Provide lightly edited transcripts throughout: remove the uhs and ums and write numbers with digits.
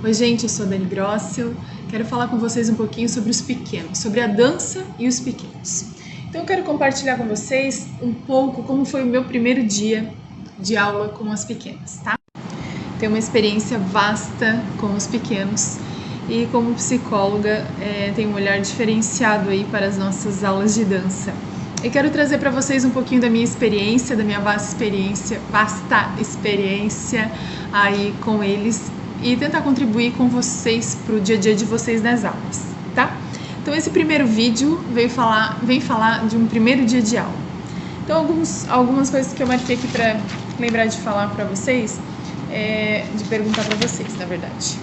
Oi gente, eu sou a Dani Grossel, quero falar com vocês um pouquinho sobre os pequenos, sobre a dança e os pequenos. Então eu quero compartilhar com vocês um pouco como foi o meu primeiro dia de aula com as pequenas, tá? Tenho uma experiência vasta com os pequenos e como psicóloga tenho um olhar diferenciado aí para as nossas aulas de dança. Eu quero trazer para vocês um pouquinho da minha experiência, da minha vasta experiência aí com eles e tentar contribuir com vocês para o dia a dia de vocês nas aulas, tá? Então esse primeiro vídeo vem falar de um primeiro dia de aula. Então algumas coisas que eu marquei aqui para lembrar de falar para vocês, de perguntar para vocês, na verdade.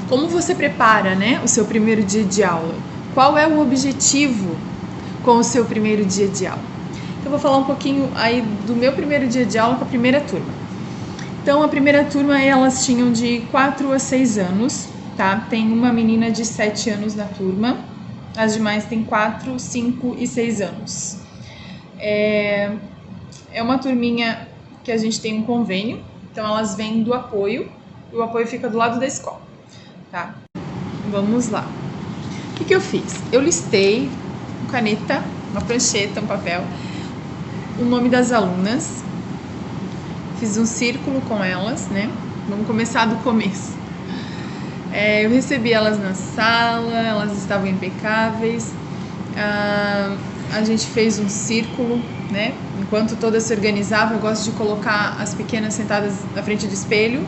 Como você prepara, né, o seu primeiro dia de aula? Qual é o objetivo com o seu primeiro dia de aula? Então eu vou falar um pouquinho aí do meu primeiro dia de aula com a primeira turma. Então, a primeira turma, elas tinham de 4 a 6 anos, tá? Tem uma menina de 7 anos na turma, as demais têm 4, 5 e 6 anos. É uma turminha que a gente tem um convênio, então elas vêm do apoio, e o apoio fica do lado da escola, tá? Vamos lá. O que eu fiz? Eu listei com caneta, uma prancheta, um papel, o nome das alunas. Fiz um círculo com elas, né? Vamos começar do começo. Eu recebi elas na sala, elas estavam impecáveis. A gente fez um círculo, né? Enquanto todas se organizavam, eu gosto de colocar as pequenas sentadas na frente do espelho.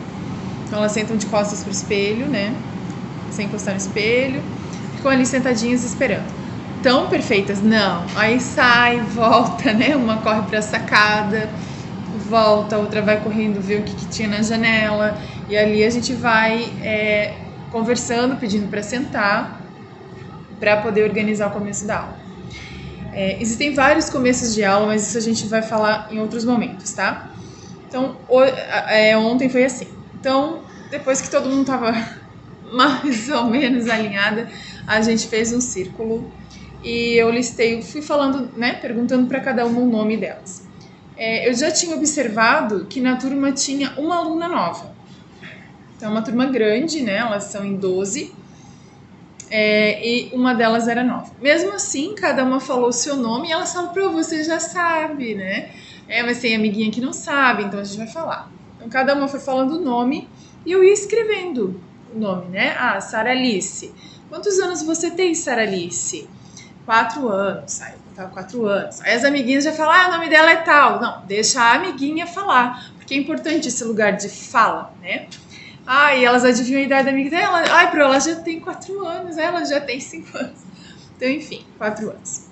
Então elas sentam de costas pro espelho, né? Sem encostar no espelho. Ficam ali sentadinhas esperando. Tão perfeitas? Não. Aí sai, volta, né? Uma corre pra sacada, volta, a outra vai correndo ver o que tinha na janela, e ali a gente vai conversando, pedindo para sentar, para poder organizar o começo da aula. Existem vários começos de aula, mas isso a gente vai falar em outros momentos, tá? Então, ontem foi assim. Então, depois que todo mundo estava mais ou menos alinhada, a gente fez um círculo e eu listei, fui falando, né, perguntando para cada uma o nome delas. Eu já tinha observado que na turma tinha uma aluna nova. Então, é uma turma grande, né? Elas são em 12. E uma delas era nova. Mesmo assim, cada uma falou o seu nome e elas falam, pô, você já sabe, né? Mas tem amiguinha que não sabe, então a gente vai falar. Então, cada uma foi falando o nome e eu ia escrevendo o nome, né? Sara Alice. Quantos anos você tem, Sara Alice? 4 anos, aí eu tava 4 anos. Aí as amiguinhas já falam, o nome dela é tal. Não, deixa a amiguinha falar, porque é importante esse lugar de fala, né? E elas adivinham a idade da amiga dela. Ela já tem 4 anos, ela já tem 5 anos. Então, enfim, 4 anos.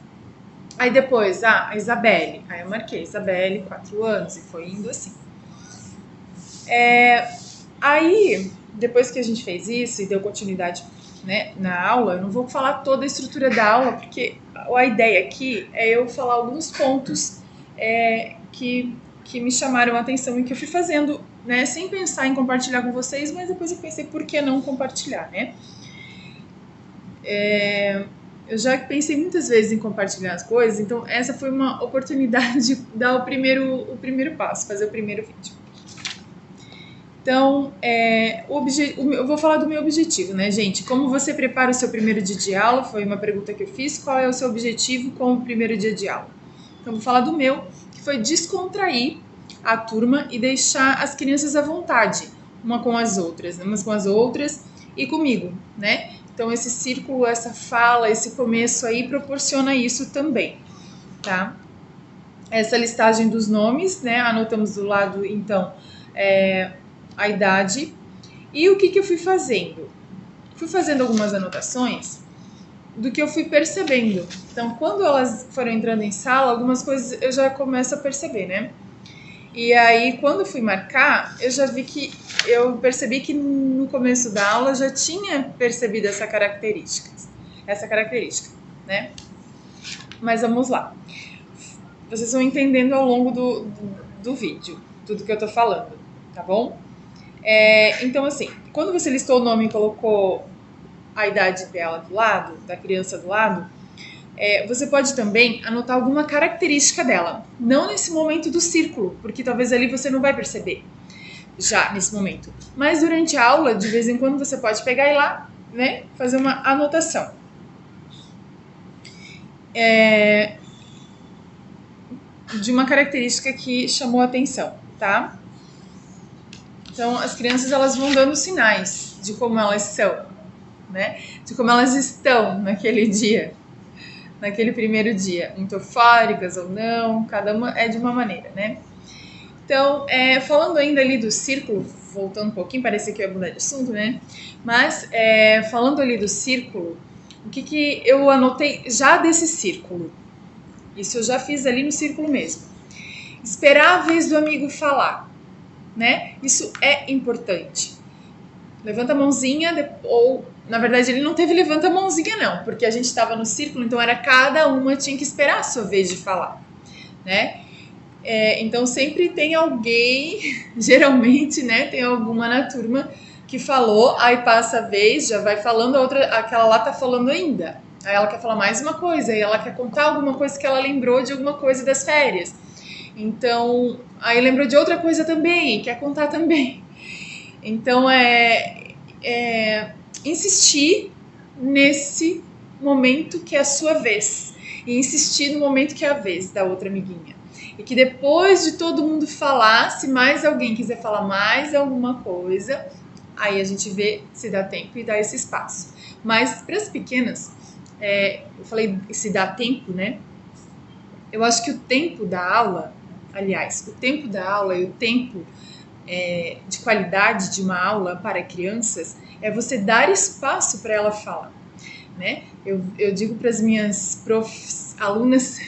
Aí depois, a Isabelle. Aí eu marquei, Isabelle, 4 anos, e foi indo assim. Aí, depois que a gente fez isso e deu continuidade, né, na aula, eu não vou falar toda a estrutura da aula, porque a ideia aqui é eu falar alguns pontos que me chamaram a atenção e que eu fui fazendo, né, sem pensar em compartilhar com vocês, mas depois eu pensei, por que não compartilhar, né? Eu já pensei muitas vezes em compartilhar as coisas, então essa foi uma oportunidade de dar o primeiro passo, fazer o primeiro vídeo. Então, eu vou falar do meu objetivo, né, gente? Como você prepara o seu primeiro dia de aula? Foi uma pergunta que eu fiz. Qual é o seu objetivo com o primeiro dia de aula? Então, eu vou falar do meu, que foi descontrair a turma e deixar as crianças à vontade, umas com as outras e comigo, né? Então, esse círculo, essa fala, esse começo aí proporciona isso também, tá? Essa listagem dos nomes, né? Anotamos do lado, então, a idade. E o que eu fui fazendo? Fui fazendo algumas anotações do que eu fui percebendo. Então, quando elas foram entrando em sala, algumas coisas eu já começo a perceber, né? E aí, quando eu fui marcar, eu percebi que no começo da aula eu já tinha percebido essa característica, né? Mas vamos lá. Vocês vão entendendo ao longo do vídeo, tudo que eu tô falando, tá bom? Então, assim, quando você listou o nome e colocou a idade dela do lado, da criança do lado, você pode também anotar alguma característica dela. Não nesse momento do círculo, porque talvez ali você não vai perceber. já nesse momento. Mas durante a aula, de vez em quando, você pode pegar e ir lá, né, fazer uma anotação. De uma característica que chamou a atenção, tá? Então, as crianças, elas vão dando sinais de como elas são, né? De como elas estão naquele dia, naquele primeiro dia. Muito eufóricas ou não, cada uma é de uma maneira, né? Então, falando ainda ali do círculo, voltando um pouquinho, parecia que eu ia mudar de assunto, né? Mas, falando ali do círculo, o que eu anotei já desse círculo? Isso eu já fiz ali no círculo mesmo. Esperar a vez do amigo falar, né? Isso é importante. Levanta a mãozinha, ou na verdade ele não teve levanta a mãozinha não, porque a gente estava no círculo, então era cada uma tinha que esperar a sua vez de falar, né? Então sempre tem alguém, geralmente, né? Tem alguma na turma que falou, aí passa a vez, já vai falando, a outra, aquela lá tá falando ainda. Aí ela quer falar mais uma coisa, aí ela quer contar alguma coisa que ela lembrou de alguma coisa das férias. Então, aí lembrou de outra coisa também, quer contar também. Então, insistir nesse momento que é a sua vez. E insistir no momento que é a vez da outra amiguinha. E que depois de todo mundo falar, se mais alguém quiser falar mais alguma coisa, aí a gente vê se dá tempo e dá esse espaço. Mas para as pequenas, eu falei se dá tempo, né? Eu acho que o tempo da aula, aliás, o tempo da aula e o tempo de qualidade de uma aula para crianças é você dar espaço para ela falar, né? Eu digo para as minhas alunas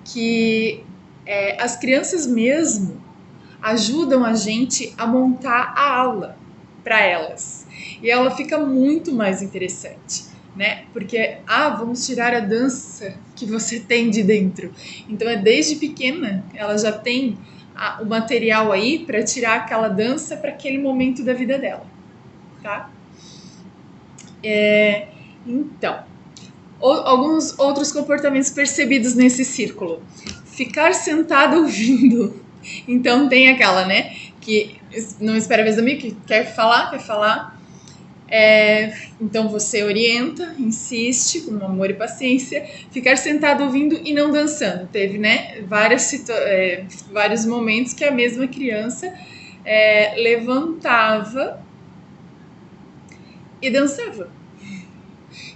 que as crianças mesmo ajudam a gente a montar a aula para elas e ela fica muito mais interessante, né? Porque vamos tirar a dança que você tem de dentro. Então desde pequena ela já tem o material aí para tirar aquela dança para aquele momento da vida dela, tá? Então, alguns outros comportamentos percebidos nesse círculo. Ficar sentado ouvindo. Então tem aquela, né, que não espera a vez do amigo, que quer falar. Então você orienta, insiste com amor e paciência. Ficar sentado ouvindo e não dançando. Teve, né, vários momentos que a mesma criança levantava e dançava.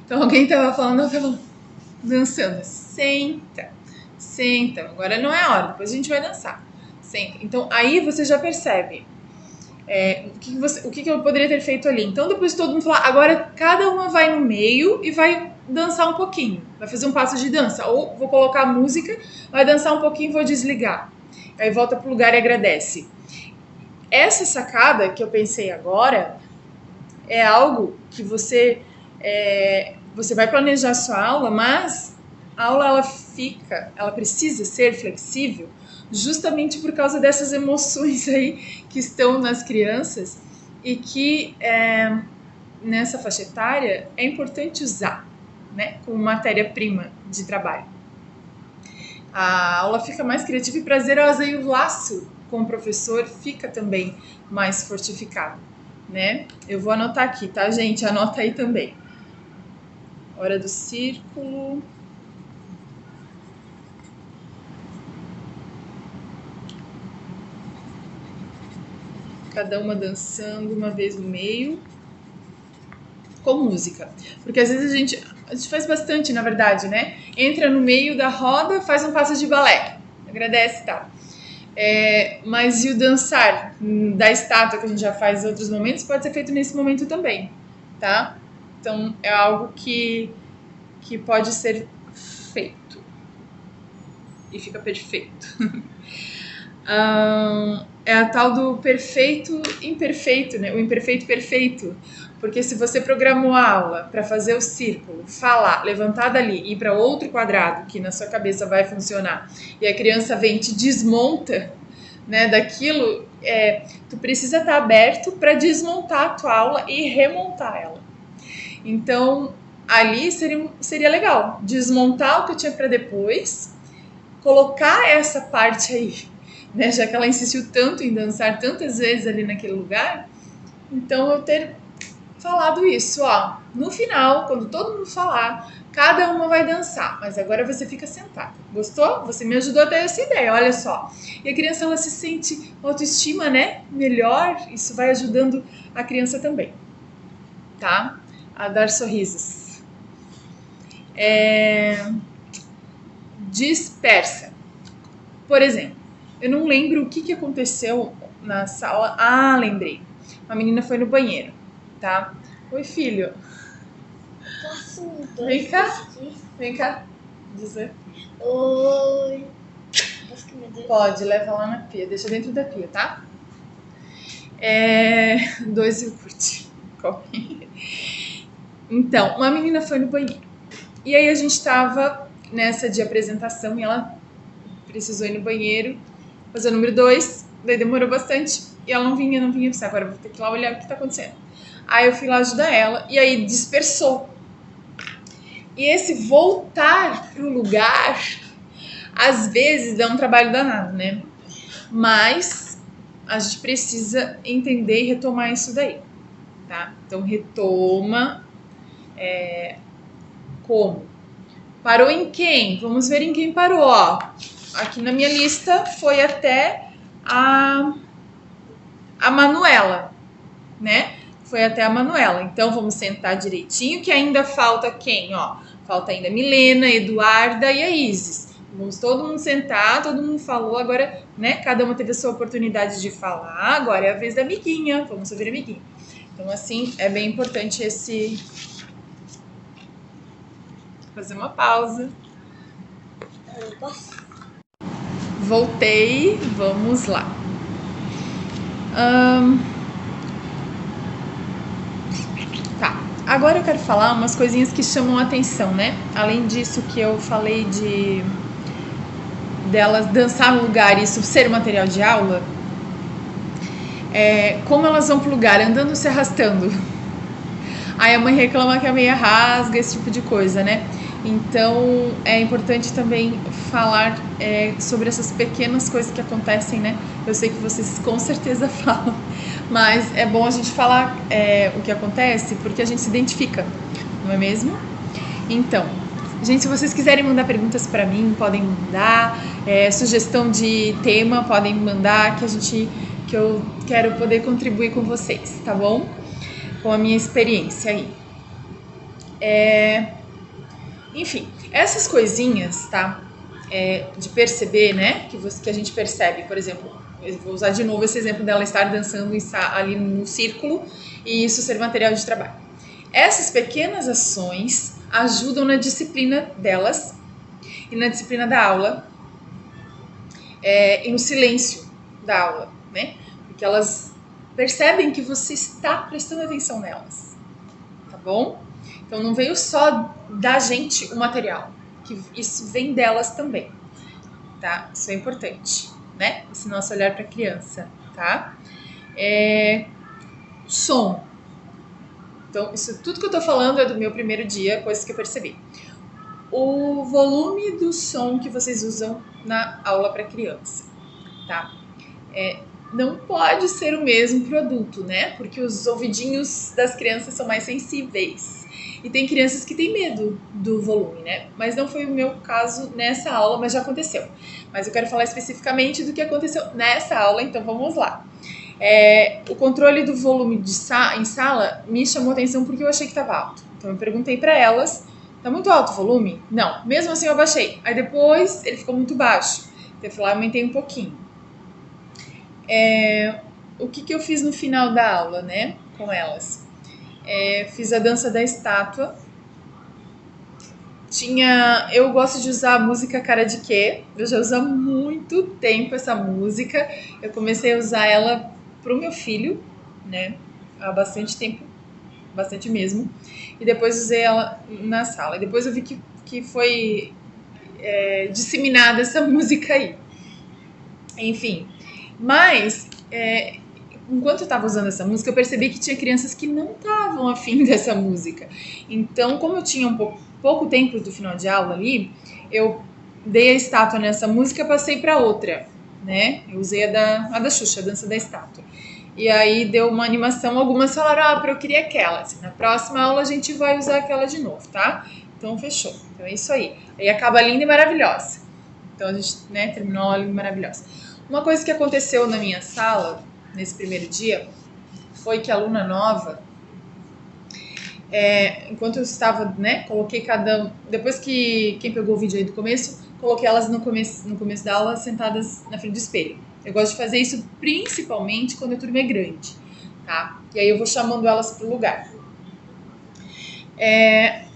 Então alguém estava falando, ela estava dançando. Senta, agora não é a hora, depois a gente vai dançar. Senta. Então aí você já percebe o que eu poderia ter feito ali. Então depois de todo mundo falar, agora cada uma vai no meio e vai dançar um pouquinho, vai fazer um passo de dança, ou vou colocar a música, vai dançar um pouquinho e vou desligar. Aí volta pro lugar e agradece. Essa sacada que eu pensei agora é algo que você vai planejar a sua aula, mas a aula ela precisa ser flexível justamente por causa dessas emoções aí que estão nas crianças e que nessa faixa etária é importante usar, né, como matéria-prima de trabalho. A aula fica mais criativa e prazerosa e o laço com o professor fica também mais fortificado, né? Eu vou anotar aqui, tá, gente? Anota aí também. Hora do círculo. Cada uma dançando uma vez no meio. Com música. Porque às vezes a gente faz bastante, na verdade, né? Entra no meio da roda, faz um passo de balé. Agradece, tá? Mas e o dançar da estátua que a gente já faz em outros momentos pode ser feito nesse momento também, tá? Então é algo que pode ser feito e fica perfeito. É a tal do perfeito imperfeito, né? O imperfeito perfeito. Porque se você programou a aula para fazer o círculo, falar, levantar dali e ir para outro quadrado que na sua cabeça vai funcionar, e a criança vem e te desmonta, né, daquilo, tu precisa estar aberto para desmontar a tua aula e remontar ela. Então, ali seria legal desmontar o que eu tinha para depois, colocar essa parte aí né? Já que ela insistiu tanto em dançar tantas vezes ali naquele lugar, então eu ter falado isso, ó. No final, quando todo mundo falar, cada uma vai dançar, mas agora você fica sentada. Gostou? Você me ajudou a ter essa ideia, olha só. E a criança, ela se sente autoestima, né? Melhor, isso vai ajudando a criança também, tá? A dar sorrisos. Dispersa. Por exemplo, eu não lembro o que aconteceu na sala. Ah, lembrei. Uma menina foi no banheiro, tá? Oi, filho. Vem cá. Vem cá. Dizer. Oi. Pode, leva lá na pia. Deixa dentro da pia, tá? 2 iogurte. Então, uma menina foi no banheiro. E aí a gente tava nessa de apresentação e ela precisou ir no banheiro fazer o número 2. Daí demorou bastante e ela não vinha. Eu pensei, agora eu vou ter que ir lá olhar o que tá acontecendo. Aí eu fui lá ajudar ela e aí dispersou. E esse voltar pro lugar, às vezes dá um trabalho danado, né? Mas a gente precisa entender e retomar isso daí, tá? Então retoma. Como? Parou em quem? Vamos ver em quem parou, ó. Aqui na minha lista foi até a Manuela, né? Foi até a Manuela. Então vamos sentar direitinho, que ainda falta quem, ó? Falta ainda a Milena, a Eduarda e a Isis. Vamos todo mundo sentar, todo mundo falou, agora, né? Cada uma teve a sua oportunidade de falar, agora é a vez da amiguinha, vamos ouvir a amiguinha. Então assim, é bem importante esse... Fazer uma pausa. Voltei, vamos lá. Tá, agora eu quero falar umas coisinhas que chamam a atenção, né? Além disso que eu falei delas dançar no lugar e isso ser material de aula, como elas vão pro lugar andando, se arrastando. Aí a mãe reclama que a meia rasga, esse tipo de coisa, né? Então é importante também falar sobre essas pequenas coisas que acontecem, né? Eu sei que vocês com certeza falam, mas é bom a gente falar o que acontece porque a gente se identifica, não é mesmo? Então, gente, se vocês quiserem mandar perguntas para mim, podem mandar, sugestão de tema, podem mandar que eu quero poder contribuir com vocês, tá bom? Com a minha experiência aí. Enfim, essas coisinhas, tá? De perceber, né? Que a gente percebe, por exemplo, eu vou usar de novo esse exemplo dela estar dançando ali no círculo e isso ser material de trabalho. Essas pequenas ações ajudam na disciplina delas e na disciplina da aula e no silêncio da aula, né? Porque elas percebem que você está prestando atenção nelas, tá bom? Então não veio só da gente o material, que isso vem delas também, tá? Isso é importante, né? Esse nosso olhar para a criança, tá? Som. Então, isso tudo que eu tô falando é do meu primeiro dia, coisas que eu percebi. O volume do som que vocês usam na aula para criança, tá? Não pode ser o mesmo produto, né? Porque os ouvidinhos das crianças são mais sensíveis. E tem crianças que têm medo do volume, né? Mas não foi o meu caso nessa aula, mas já aconteceu. Mas eu quero falar especificamente do que aconteceu nessa aula, então vamos lá. O controle do volume em sala me chamou atenção porque eu achei que estava alto. Então eu perguntei para elas, tá muito alto o volume? Não, mesmo assim eu abaixei. Aí depois ele ficou muito baixo. Então eu falei, aumentei um pouquinho. O que eu fiz no final da aula, né, com elas? Fiz a dança da estátua. Eu gosto de usar a música Cara de Quê. Eu já uso há muito tempo essa música. Eu comecei a usar ela pro meu filho, né, há bastante tempo, bastante mesmo. E depois usei ela na sala. E depois eu vi que foi disseminada essa música aí. Enfim, mas enquanto eu estava usando essa música, eu percebi que tinha crianças que não estavam afim dessa música. Então, como eu tinha pouco tempo do final de aula ali, eu dei a estátua nessa música e passei para outra. né? Eu usei a da Xuxa, a dança da estátua. E aí deu uma animação, algumas falaram, eu queria aquela. Assim, na próxima aula a gente vai usar aquela de novo, tá? Então fechou. Então é isso aí. Aí acaba linda e maravilhosa. Então a gente, né, terminou a aula linda e maravilhosa. Uma coisa que aconteceu na minha sala, nesse primeiro dia, foi que a aluna nova, enquanto eu estava, né, coloquei depois que quem pegou o vídeo aí do começo, coloquei elas no começo da aula sentadas na frente do espelho. Eu gosto de fazer isso principalmente quando a turma é grande, tá? E aí eu vou chamando elas pro lugar.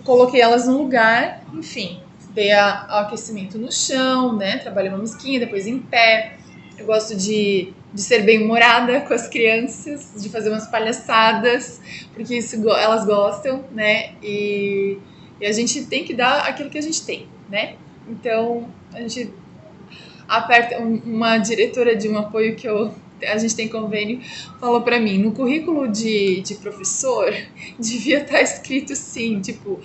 Coloquei elas no lugar, enfim, dei o aquecimento no chão, né? Trabalhei uma musiquinha, depois em pé. Eu gosto de ser bem-humorada com as crianças, de fazer umas palhaçadas, porque isso elas gostam, né? E a gente tem que dar aquilo que a gente tem, né? Então, a gente aperta. Uma diretora de um apoio que a gente tem convênio falou para mim, no currículo de professor devia estar escrito sim, tipo,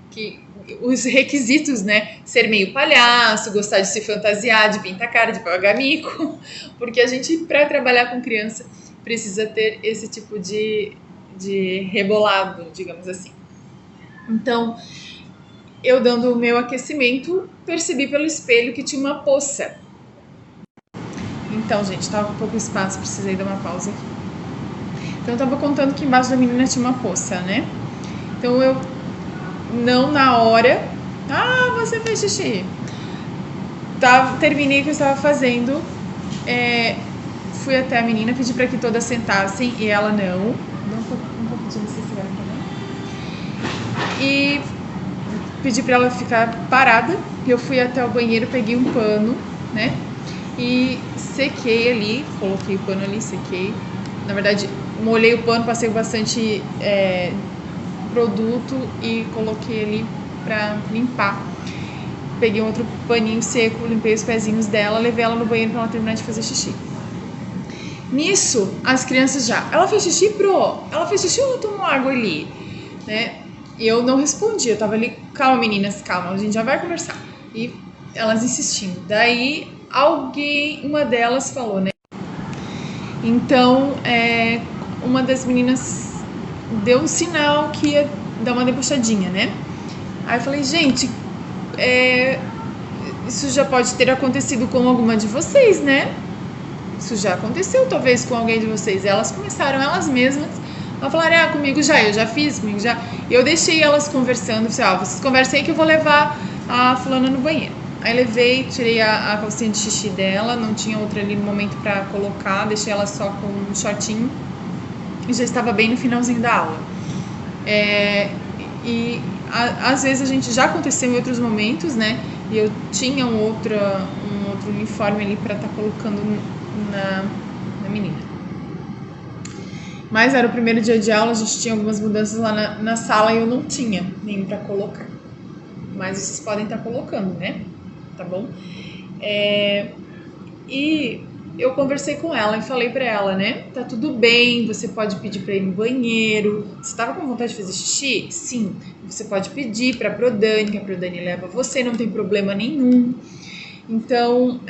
que os requisitos, né, ser meio palhaço, gostar de se fantasiar, de pintar cara, de pagar mico, porque a gente, para trabalhar com criança, precisa ter esse tipo de rebolado, digamos assim. Então, eu dando o meu aquecimento, percebi pelo espelho que tinha uma poça. Então, gente, tava com pouco espaço, precisei dar uma pausa aqui. Então, eu tava contando que embaixo da menina tinha uma poça, né? Então, eu, não na hora, você fez xixi. Terminei o que eu estava fazendo, fui até a menina, pedi para que todas sentassem e ela não. Não vou pedir licença agora também. E pedi para ela ficar parada. Eu fui até o banheiro, peguei um pano, né? E sequei ali, coloquei o pano ali, sequei. Na verdade, molhei o pano, passei bastante produto e coloquei ali pra limpar. Peguei um outro paninho seco, limpei os pezinhos dela, levei ela no banheiro pra ela terminar de fazer xixi. Nisso, as crianças já, ela fez xixi, Pro? Ela fez xixi ou tomou água ali? Né? E eu não respondi, eu tava ali, calma meninas, calma, a gente já vai conversar. E elas insistindo. Daí, uma delas falou, né? Então, uma das meninas deu um sinal que ia dar uma debochadinha, né? Aí eu falei, gente, isso já pode ter acontecido com alguma de vocês, né? Isso já aconteceu, talvez, com alguém de vocês. Elas começaram, elas mesmas, a falar, comigo já, eu já fiz, comigo já. E eu deixei elas conversando, falei, vocês conversem aí que eu vou levar a fulana no banheiro. Aí levei, tirei a calcinha de xixi dela, não tinha outra ali no momento pra colocar, deixei ela só com um shortinho e já estava bem no finalzinho da aula. E às vezes a gente já aconteceu em outros momentos, né? E eu tinha um outro uniforme ali pra estar colocando na menina. Mas era o primeiro dia de aula, a gente tinha algumas mudanças lá na sala e eu não tinha nenhum pra colocar. Mas vocês podem estar colocando, né? Tá bom? E eu conversei com ela e falei pra ela, né? Tá tudo bem, você pode pedir pra ir no banheiro. Você tava com vontade de fazer xixi? Sim. Você pode pedir pra Prodani, que a Prodani leva você, não tem problema nenhum. Então,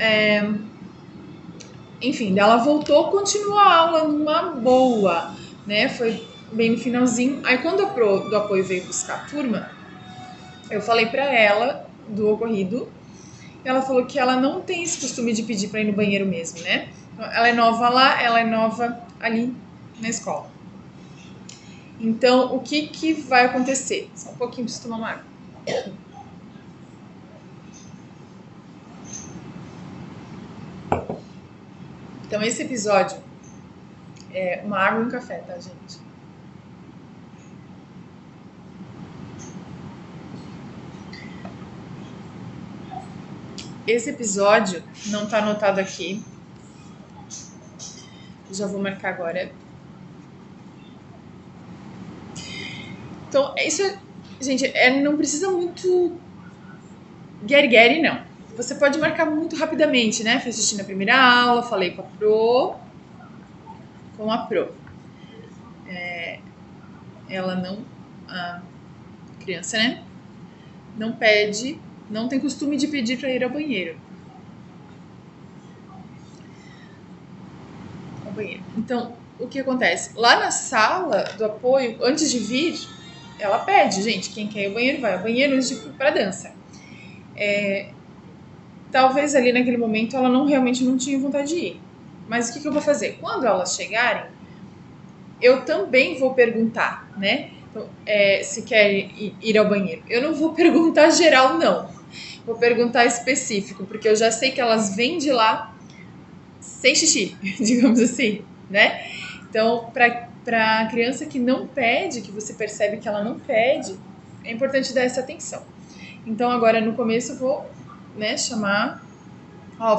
enfim, ela voltou, continuou a aula numa boa, né? Foi bem no finalzinho. Aí quando a Pro do apoio veio buscar a turma, eu falei pra ela do ocorrido. Ela falou que ela não tem esse costume de pedir pra ir no banheiro mesmo, né? Ela é nova lá, ela é nova ali na escola. Então, o que vai acontecer? Só um pouquinho, preciso tomar uma água. Então, esse episódio é uma água e um café, tá, gente? Esse episódio não tá anotado aqui. Já vou marcar agora. Então, isso, gente, não precisa muito get não. Você pode marcar muito rapidamente, né? Fiz xixi na primeira aula, falei com a Pro. Ela não, a criança, né? Não tem costume de pedir para ir ao banheiro. no banheiro. Então, o que acontece? Lá na sala do apoio, antes de vir, ela pede, gente, quem quer ir ao banheiro, vai ao banheiro antes de ir pra dança. Talvez ali naquele momento ela realmente não tinha vontade de ir. Mas o que eu vou fazer? Quando elas chegarem, eu também vou perguntar, né? Então, se quer ir ao banheiro. Eu não vou perguntar geral, não. Vou perguntar específico, porque eu já sei que elas vêm de lá sem xixi, digamos assim, né? Então, para a criança que não pede, que você percebe que ela não pede, é importante dar essa atenção. Então, agora no começo eu vou, né, chamar,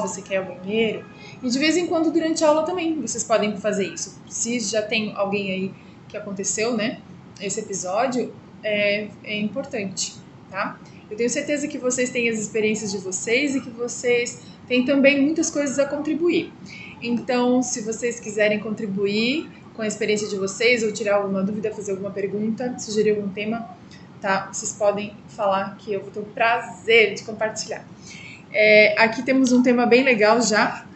você quer ir ao banheiro? E de vez em quando durante a aula também vocês podem fazer isso. Se já tem alguém aí que aconteceu, né, esse episódio, é importante, tá? Eu tenho certeza que vocês têm as experiências de vocês e que vocês têm também muitas coisas a contribuir. Então, se vocês quiserem contribuir com a experiência de vocês ou tirar alguma dúvida, fazer alguma pergunta, sugerir algum tema, tá? Vocês podem falar que eu vou ter o prazer de compartilhar. Aqui temos um tema bem legal já,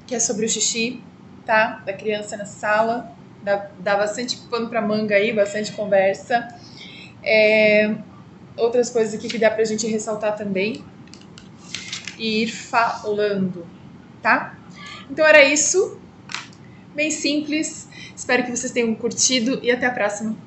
que é sobre o xixi, tá? Da criança na sala. Dá bastante pano pra manga aí, bastante conversa. Outras coisas aqui que dá pra gente ressaltar também e ir falando, tá? Então era isso, bem simples. Espero que vocês tenham curtido e até a próxima.